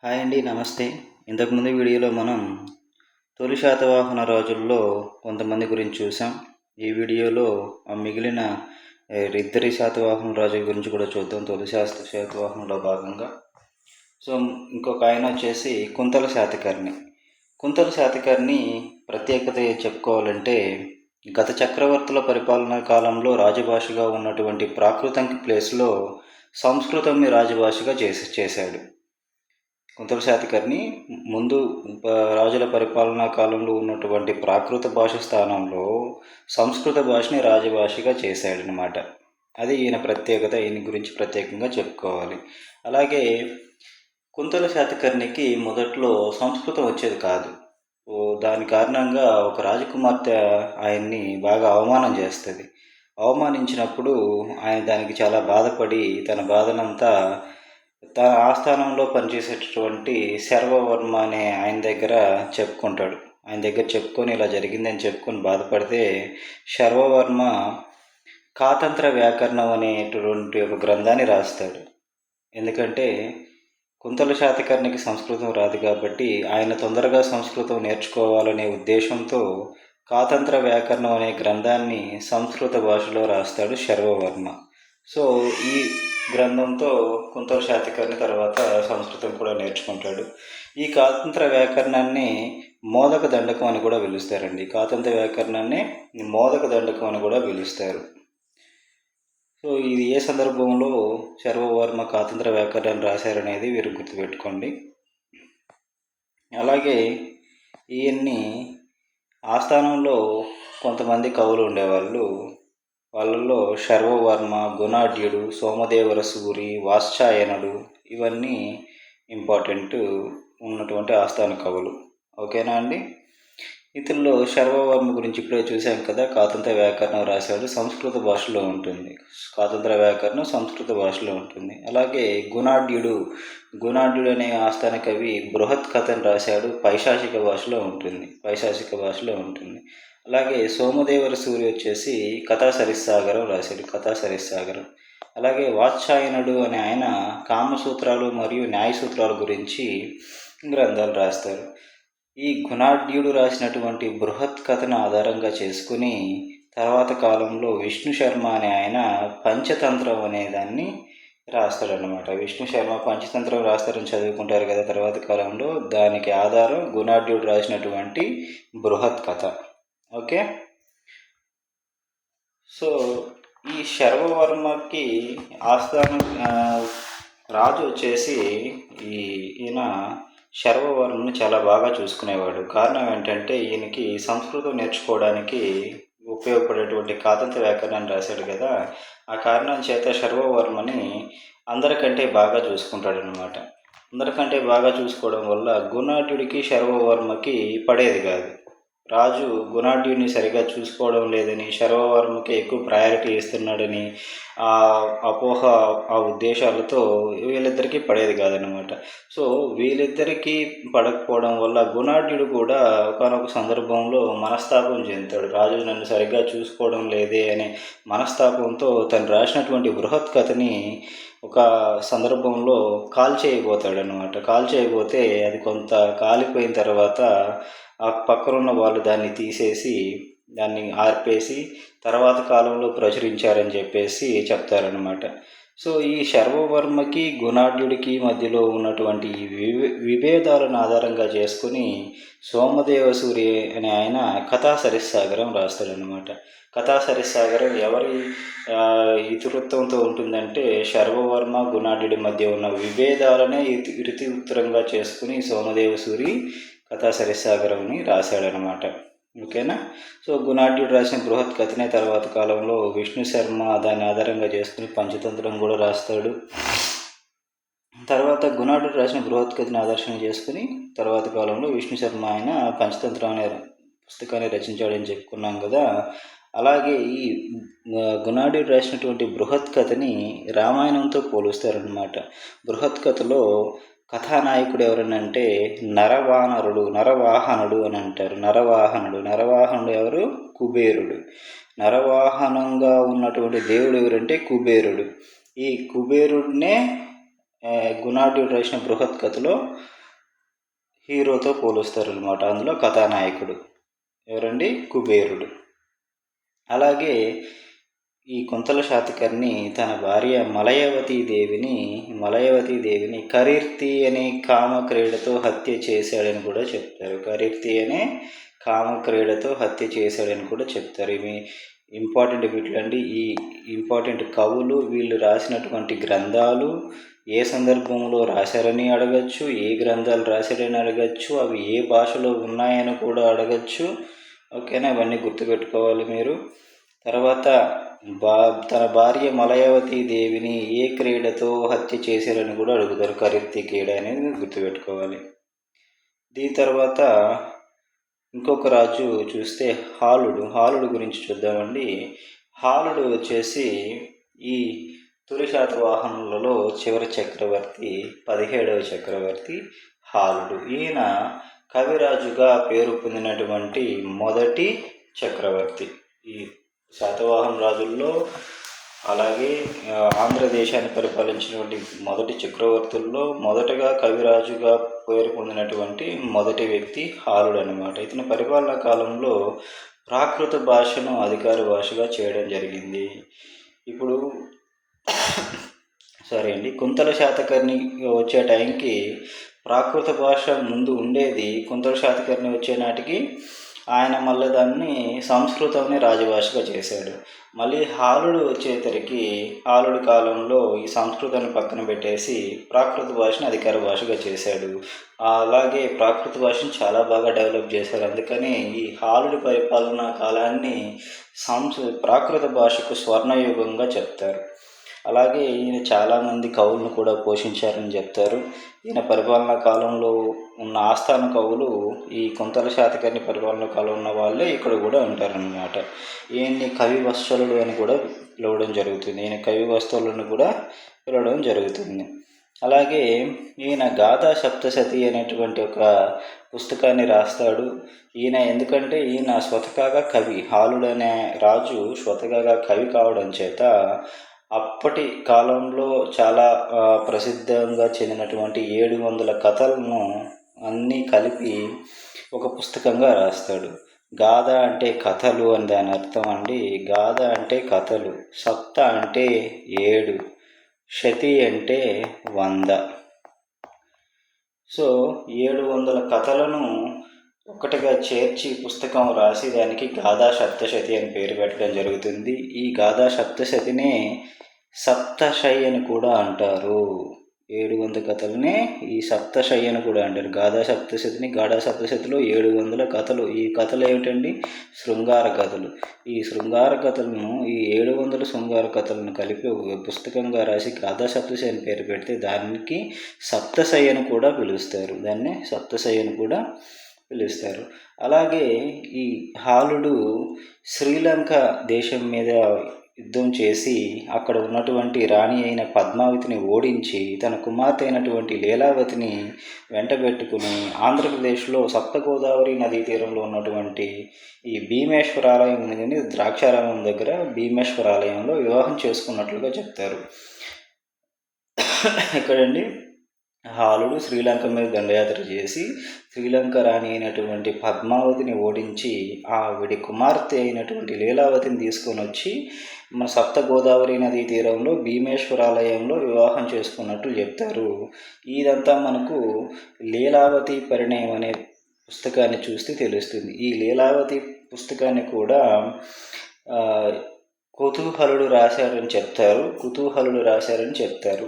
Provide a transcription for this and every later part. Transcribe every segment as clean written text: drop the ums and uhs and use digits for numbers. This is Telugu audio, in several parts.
హాయ్ అండి, నమస్తే. ఇంతకుముందు వీడియోలో మనం తొలి శాతవాహన రాజుల్లో కొంతమంది గురించి చూసాం. ఈ వీడియోలో ఆ మిగిలిన ఇద్దరి శాతవాహన రాజుల గురించి కూడా చూద్దాం. తొలి శాతవాహనంలో భాగంగా. సో ఇంకొక ఆయన వచ్చేసి కుంతల శాతకర్ణి. కుంతల శాతకర్ణి ప్రత్యేకత చెప్పుకోవాలంటే గత చక్రవర్తుల పరిపాలనా కాలంలో రాజభాషగా ఉన్నటువంటి ప్రాకృతం ప్లేస్లో సంస్కృతంని రాజభాషగా చేశాడు. కుంతల శాతకర్ణి ముందు రాజుల పరిపాలనా కాలంలో ఉన్నటువంటి ప్రాకృత భాష స్థానంలో సంస్కృత భాషని రాజభాషగా చేశాడనమాట. అది ఈయన ప్రత్యేకత. ఈయన గురించి ప్రత్యేకంగా చెప్పుకోవాలి. అలాగే కుంతల శాతకర్ణికి మొదట్లో సంస్కృతం వచ్చేది కాదు. దాని కారణంగా ఒక రాజకుమార్తె ఆయన్ని బాగా అవమానం చేస్తుంది. అవమానించినప్పుడు ఆయన దానికి చాలా బాధపడి తన బాధనంతా తన ఆస్థానంలో పనిచేసేటటువంటి శర్వవర్మ అనే ఆయన దగ్గర చెప్పుకుంటాడు. ఆయన దగ్గర చెప్పుకొని ఇలా జరిగిందని చెప్పుకొని బాధపడితే శర్వవర్మ కాతంత్ర వ్యాకరణం అనేటువంటి ఒక గ్రంథాన్ని రాస్తాడు. ఎందుకంటే కుంతల శాతకర్ణికి సంస్కృతం రాదు కాబట్టి ఆయన తొందరగా సంస్కృతం నేర్చుకోవాలనే ఉద్దేశంతో కాతంత్ర వ్యాకరణం అనే గ్రంథాన్ని సంస్కృత భాషలో రాస్తాడు శర్వవర్మ. సో ఈ గ్రంథంతో కుంతల శాతకర్ణి తర్వాత సంస్కృతం కూడా నేర్చుకుంటాడు. ఈ కాతంత్ర వ్యాకరణాన్ని మోదక దండకం అని కూడా పిలుస్తారండి. కాతంత్ర వ్యాకరణాన్ని మోదక దండకం అని కూడా పిలుస్తారు. సో ఇది ఏ సందర్భంలో శర్వవర్మ కాతంత్ర వ్యాకరణాన్ని రాశారనేది వీరు గుర్తుపెట్టుకోండి. అలాగే ఈయన్ని ఆస్థానంలో కొంతమంది కవులు ఉండేవాళ్ళు. వాళ్ళల్లో శర్వవర్మ, గుణాఢ్యుడు, సోమదేవర సూరి, వాత్స్యాయనుడు ఇవన్నీ ఇంపార్టెంట్ ఉన్నటువంటి ఆస్థాన కవులు. ఓకేనా అండి? ఇతరులో శర్వవర్మ గురించి ఇప్పుడే చూసాం కదా. కాతంత్ర వ్యాకరణం రాశాడు, సంస్కృత భాషలో ఉంటుంది. కాతంత్ర వ్యాకరణం సంస్కృత భాషలో ఉంటుంది. అలాగే గుణాఢ్యుడు అనే ఆస్థాన కవి బృహత్ కథను రాశాడు, పైశాచిక భాషలో ఉంటుంది. అలాగే సోమదేవర సూరి వచ్చేసి కథా సరిస్సాగరం రాశాడు, కథా సరిస్సాగరం. అలాగే వాత్స్యాయనుడు అనే ఆయన కామసూత్రాలు మరియు న్యాయ సూత్రాల గురించి గ్రంథాలు రాస్తారు. ఈ గుణాఢ్యుడు రాసినటువంటి బృహత్ కథను ఆధారంగా చేసుకుని తర్వాత కాలంలో విష్ణు శర్మ అనే ఆయన పంచతంత్రం అనే దాన్ని రాస్తాడనమాట. విష్ణు శర్మ పంచతంత్రం రాస్తారని చదువుకుంటారు కదా తర్వాత కాలంలో. దానికి ఆధారం గుణాఢ్యుడు రాసినటువంటి బృహత్ కథ. ఓకే. సో ఈ శర్వవర్మకి ఆస్థానం రాజు వచ్చేసి ఈయన శర్వవర్మని చాలా బాగా చూసుకునేవాడు. కారణం ఏంటంటే ఈయనకి సంస్కృతం నేర్చుకోవడానికి ఉపయోగపడేటువంటి కాతంత్ర వ్యాకరణాన్ని రాశాడు కదా. ఆ కారణం చేత శర్వవర్మని అందరికంటే బాగా చూసుకుంటాడు అనమాట. అందరికంటే బాగా చూసుకోవడం వల్ల గుణాఢ్యుడికి శర్వవర్మకి పడేది కాదు. రాజు గుణాఢ్యుడిని సరిగా చూసుకోవడం లేదని, శర్వవర్మకి ఎక్కువ ప్రయారిటీ ఇస్తున్నాడని ఆ అపోహ, ఆ ఉద్దేశాలతో వీళ్ళిద్దరికీ పడేది కాదనమాట. సో వీళ్ళిద్దరికీ పడకపోవడం వల్ల గుణాఢ్యుడు కూడా ఒకనొక సందర్భంలో మనస్తాపం చెందుతాడు. రాజు నన్ను సరిగ్గా చూసుకోవడం లేదే అనే మనస్తాపంతో తను రాసినటువంటి బృహత్ కథని ఒక సందర్భంలో కాల్చేయబోతే అది కొంత కాలిపోయిన తర్వాత ఆ పక్కనున్న వాళ్ళు దాన్ని తీసేసి దాన్ని ఆర్పేసి తర్వాత కాలంలో ప్రచురించారని చెప్పేసి చెప్తారనమాట. సో ఈ శర్వవర్మకి గుణాఢ్యుడికి మధ్యలో ఉన్నటువంటి విభేదాలను ఆధారంగా చేసుకుని సోమదేవ సూరి అనే ఆయన కథా సరిస్సాగరం రాస్తాడనమాట. కథా సరిస్సాగరం ఎవరి ఇతివృత్తంతో ఉంటుందంటే శర్వవర్మ గుణాఢ్యుడి మధ్య ఉన్న విభేదాలనే ఇతివృత్తంగా చేసుకుని సోమదేవ సూరి కథా సరిస్సాగరంని రాశాడనమాట. ఓకేనా. సో గుణాఢ్యుడు రాసిన బృహత్ కథనే తర్వాత కాలంలో విష్ణు శర్మ దాన్ని ఆధారంగా చేసుకుని పంచతంత్రం కూడా రాస్తాడు. తర్వాత గుణాఢ్యుడు రాసిన బృహత్ కథని ఆదర్శంగా చేసుకుని తర్వాత కాలంలో విష్ణు శర్మ ఆయన పంచతంత్రం అనే పుస్తకాన్ని రచించాడని చెప్పుకున్నాం కదా. అలాగే ఈ గుణాఢ్యుడు రాసినటువంటి బృహత్ కథని రామాయణంతో పోలుస్తారనమాట. బృహత్ కథలో కథానాయకుడు ఎవరనంటే నరవాహనుడు అని అంటారు. నరవాహనుడు ఎవరు? కుబేరుడు. నరవాహనంగా ఉన్నటువంటి దేవుడు ఎవరంటే కుబేరుడు. ఈ కుబేరుడినే గుణాఢ్యుడు రాసిన బృహత్ కథలో హీరోతో పోలుస్తారు అనమాట. అందులో కథానాయకుడు ఎవరండి? కుబేరుడు. అలాగే ఈ కుంతల శాతకర్ణి తన భార్య మలయవతీ దేవిని కరీర్తి అనే కామక్రీడతో హత్య చేశాడని కూడా చెప్తారు. కరీర్తి అనే కామక్రీడతో హత్య చేశాడని కూడా చెప్తారు. ఇవి ఇంపార్టెంట్ వీటిలండి. ఈ ఇంపార్టెంట్ కవులు వీళ్ళు రాసినటువంటి గ్రంథాలు ఏ సందర్భంలో రాశారని అడగచ్చు, ఏ గ్రంథాలు రాశారని అడగచ్చు, అవి ఏ భాషలో ఉన్నాయని కూడా అడగచ్చు. ఓకేనా? ఇవన్నీ గుర్తుపెట్టుకోవాలి మీరు. తర్వాత తన భార్య మలయవతీ దేవిని ఏ క్రీడతో హత్య చేశారని కూడా అడుగుతారు. కరీర్తి క్రీడ అనేది గుర్తుపెట్టుకోవాలి. దీని తర్వాత ఇంకొక రాజు చూస్తే హాలుడు గురించి చూద్దామండి. హాలుడు వచ్చేసి ఈ తొలి శాతవాహనులలో చివరి చక్రవర్తి, 17వ చక్రవర్తి హాలుడు. ఈయన కవిరాజుగా పేరు పొందినటువంటి మొదటి చక్రవర్తి. ఈ శాతవాహన రాజుల్లో అలాగే ఆంధ్రదేశాన్ని పరిపాలించినటువంటి మొదటి చక్రవర్తుల్లో మొదటగా కవిరాజుగా పేరు పొందినటువంటి మొదటి వ్యక్తి హాలుడు అనమాట. ఇతని పరిపాలనా కాలంలో ప్రాకృత భాషను అధికార భాషగా చేయడం జరిగింది. ఇప్పుడు సరే అండి, కుంతల శాతకర్ణి వచ్చే టైంకి ప్రాకృత భాష ముందు ఉండేది. కుంతల శాతకర్ణి వచ్చే నాటికి ఆయన మళ్ళీ దాన్ని సంస్కృతాన్ని రాజభాషగా చేశాడు. మళ్ళీ హాలుడు వచ్చేసరికి హాలుడి కాలంలో ఈ సంస్కృతాన్ని పక్కన పెట్టేసి ప్రాకృత భాషను అధికార భాషగా చేశాడు. అలాగే ప్రాకృత భాషను చాలా బాగా డెవలప్ చేశారు. అందుకని ఈ హాలుడి పరిపాలనా కాలాన్ని ప్రాకృత భాషకు స్వర్ణయుగంగా చెప్తారు. అలాగే ఈయన చాలామంది కవులను కూడా పోషించారని చెప్తారు. ఈయన పరిపాలనా కాలంలో ఉన్న ఆస్థాన కవులు ఈ కుంతల శాతకర్ణి పరిపాలనా కాలం ఉన్న వాళ్ళే ఇక్కడ కూడా ఉంటారనమాట. ఈయన్ని కవి వత్సలుడు అని కూడా పిలవడం జరుగుతుంది. ఈయన కవి వత్సలుని కూడా పిలవడం జరుగుతుంది. అలాగే ఈయన గాథా సప్తశతి అనేటువంటి ఒక పుస్తకాన్ని రాస్తాడు. ఎందుకంటే ఈయన స్వతహాగా కవి. హాలుడు అనే రాజు స్వతహాగా కవి కావడం చేత అప్పటి కాలంలో చాలా ప్రసిద్ధంగా చెందినటువంటి 700 కథలను అన్నీ కలిపి ఒక పుస్తకంగా రాస్తాడు. గాథ అంటే కథలు అని దాని అర్థం అండి. గాథ అంటే కథలు, సప్త అంటే 7, శతి అంటే 100. సో 700 కథలను ఒకటిగా చేర్చి పుస్తకం రాసి దానికి గాథా సప్తశతి అని పేరు పెట్టడం జరుగుతుంది. ఈ గాథా సప్తశతినే సప్తశై అని కూడా అంటారు. 700 కథలనే ఈ సప్తశై అని కూడా అంటారు. గాథా సప్తశతిలో 700 కథలు. ఈ కథలు ఏమిటండి? శృంగార కథలు. ఈ శృంగార కథలను, ఈ 700 శృంగార కథలను కలిపి ఒక పుస్తకంగా రాసి గాథా సప్తశై అని పేరు పెడితే దానికి సప్తశై అని కూడా పిలుస్తారు. అలాగే ఈ హాలుడు శ్రీలంక దేశం మీద యుద్ధం చేసి అక్కడ ఉన్నటువంటి రాణి అయిన పద్మావతిని ఓడించి తన కుమార్తె అయినటువంటి లీలావతిని వెంటబెట్టుకుని ఆంధ్రప్రదేశ్లో సప్తగోదావరి నదీ తీరంలో ఉన్నటువంటి ఈ భీమేశ్వరాలయం ఉంది కానీ ద్రాక్షారామం దగ్గర భీమేశ్వరాలయంలో వివాహం చేసుకున్నట్లుగా చెప్తారు. ఎక్కడండి? హాలుడు శ్రీలంక మీద దండయాత్ర చేసి శ్రీలంక రాణి అయినటువంటి పద్మావతిని ఓడించి ఆవిడి కుమార్తె అయినటువంటి లీలావతిని తీసుకొని వచ్చి మన సప్త గోదావరి నదీ తీరంలో భీమేశ్వరాలయంలో వివాహం చేసుకున్నట్టు చెప్తారు. ఇదంతా మనకు లీలావతి పరిణయం అనే పుస్తకాన్ని చూస్తే తెలుస్తుంది. ఈ లీలావతి పుస్తకాన్ని కూడా కుతూహలుడు రాశారని చెప్తారు.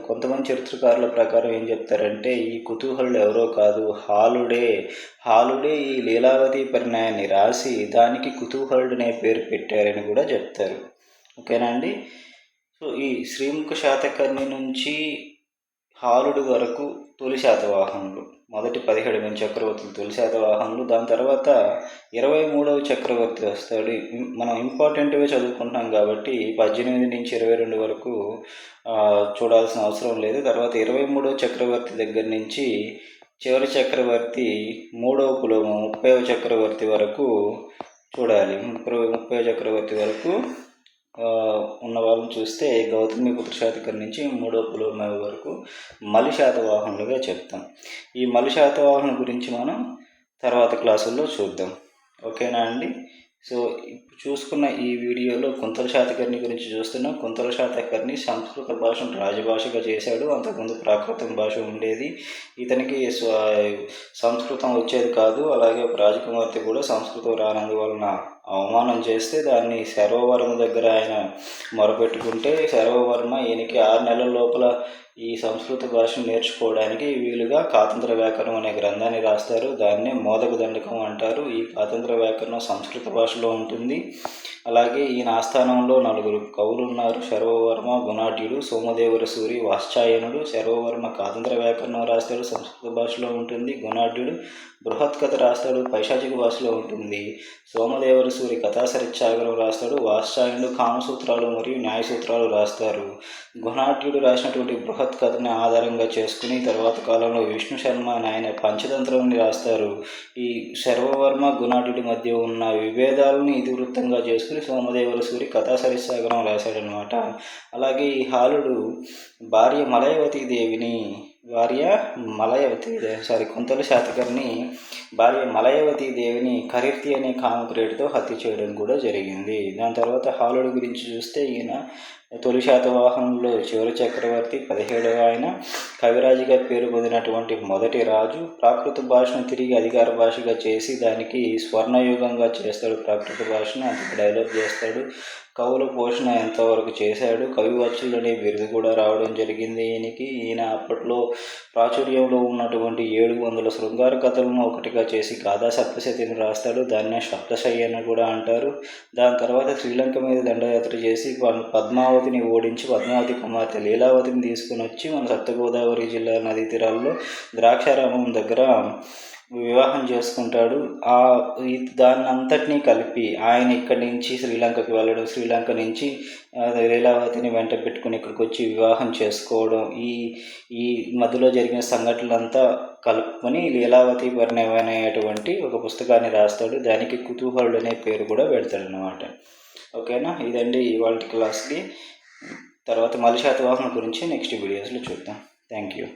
కొంతమంది చరిత్రకారుల ప్రకారం ఏం చెప్తారంటే ఈ కుతూహలుడు ఎవరో కాదు, హాలుడే ఈ లీలావతి పరిణయాన్ని రాసి దానికి కుతూహలుడు అనే పేరు పెట్టారని కూడా చెప్తారు. ఓకేనా అండి? సో ఈ శ్రీముఖ శాతకర్ణి నుంచి హాలుడు వరకు తొలి శాతవాహనులు, మొదటి 17 మంది చక్రవర్తులు తొలి శాతవాహనులు. దాని తర్వాత 23వ చక్రవర్తి వస్తాడు. మనం ఇంపార్టెంట్గా చదువుకుంటాం కాబట్టి 18 నుంచి 22 వరకు చూడాల్సిన అవసరం లేదు. తర్వాత 23వ చక్రవర్తి దగ్గర నుంచి చివరి చక్రవర్తి 3వ కులము 30వ చక్రవర్తి వరకు చూడాలి. 30వ చక్రవర్తి వరకు ఉన్న వాళ్ళని చూస్తే గౌతమిపుత్ర శాతకర్ణి నుంచి 3వ పులోమావి వరకు మలి శాతవాహనులుగా చెప్తాం. ఈ మలి శాతవాహనుల గురించి మనం తర్వాత క్లాసుల్లో చూద్దాం. ఓకేనా అండి? సో ఇప్పుడు చూసుకున్న ఈ వీడియోలో కుంతల శాతకర్ణి గురించి చూస్తున్నాం. కుంతల శాతకర్ణి సంస్కృత భాషను రాజభాషగా చేశాడు. అంతకుముందు ప్రాకృతం భాష ఉండేది. ఇతనికి సంస్కృతం వచ్చేది కాదు. అలాగే ఒక రాజకుమార్తె కూడా సంస్కృతం రానందువలన అవమానం చేస్తే దాన్ని శర్వవర్మ దగ్గర ఆయన మొరపెట్టుకుంటే శర్వవర్మ ఈయనకి 6 నెలల లోపల ఈ సంస్కృత భాషను నేర్చుకోవడానికి వీలుగా కాతంత్ర వ్యాకరణం అనే గ్రంథాన్ని రాస్తారు. దాన్నే మోదక దండకం అంటారు. ఈ కాతంత్ర వ్యాకరణం సంస్కృత భాషలో ఉంటుంది. అలాగే ఈయన ఆస్థానంలో 4 కవులు ఉన్నారు. శర్వవర్మ, గుణాఢ్యుడు, సోమదేవర సూరి, వాత్స్యాయనుడు. శర్వవర్మ కాతంత్ర వ్యాకరణం రాస్తాడు, సంస్కృత భాషలో ఉంటుంది. గుణాఢ్యుడు బృహత్ కథ రాస్తాడు, పైశాచిక భాషలో ఉంటుంది. సోమదేవర సూరి కథాసరిత్సాగరం రాస్తాడు. వాత్స్యాయనుడు కామసూత్రాలు మరియు న్యాయసూత్రాలు రాస్తారు. గుణాఢ్యుడు రాసినటువంటి బృహత్ కథని ఆధారంగా చేసుకుని తర్వాత కాలంలో విష్ణు శర్మ ఆయన పంచతంత్రాన్ని రాస్తారు. ఈ శర్వవర్మ గుణాఢ్యుడి మధ్య ఉన్న విభేదాలను ఇతివృత్తంగా చేసుకుని సోమదేవర సూరి కథాసరిత్సాగరం రాశాడనమాట. అలాగే ఈ హాలుడు భార్య కుంతల శాతకర్ణి భార్య మలయవతీ దేవిని కరిర్తి అనే కామకురేటితో హత్య చేయడం కూడా జరిగింది. దాని తర్వాత హాలుడు గురించి చూస్తే ఈయన తొలి శాతవాహనంలో చివరి చక్రవర్తి, 17వ ఆయన, కవిరాజుగా పేరు పొందినటువంటి మొదటి రాజు. ప్రాకృత భాషను తిరిగి అధికార భాషగా చేసి దానికి స్వర్ణయుగంగా చేస్తాడు. ప్రాకృత భాషను అంత డెవలప్ చేస్తాడు. కవుల పోషణ ఎంతవరకు చేశాడు. కవివత్సలుడు అనే బిరుదు కూడా రావడం జరిగింది ఈయనకి. ఈయన అప్పట్లో ప్రాచుర్యంలో ఉన్నటువంటి 700 శృంగార కథలను ఒకటిగా చేసి గాథా సప్తశతిని రాస్తాడు. దాన్నే సప్తశయ్య అని కూడా అంటారు. దాని తర్వాత శ్రీలంక మీద దండయాత్ర చేసి పద్మావతిని ఓడించి పద్మావతి కుమార్తె లీలావతిని తీసుకుని వచ్చి మన సప్తగోదావరి జిల్లా నదీ తీరాల్లో ద్రాక్షారామం దగ్గర వివాహం చేసుకుంటాడు. దాన్ని అంతటినీ కలిపి ఆయన ఇక్కడి నుంచి శ్రీలంకకి వెళ్ళడం, శ్రీలంక నుంచి లీలావతిని వెంట పెట్టుకుని ఇక్కడికి వచ్చి వివాహం చేసుకోవడం, ఈ మధ్యలో జరిగిన సంఘటనలంతా కలుపుకొని లీలావతి పరిణయం అనేటువంటి ఒక పుస్తకాన్ని రాస్తాడు. దానికి కుతూహలుడు అనే పేరు కూడా పెడతాడు అన్నమాట. ఓకేనా? ఇదండి ఇవాళ క్లాస్కి. తర్వాత మలి శాతవాహనుల గురించి నెక్స్ట్ వీడియోస్లో చూద్దాం. Thank you.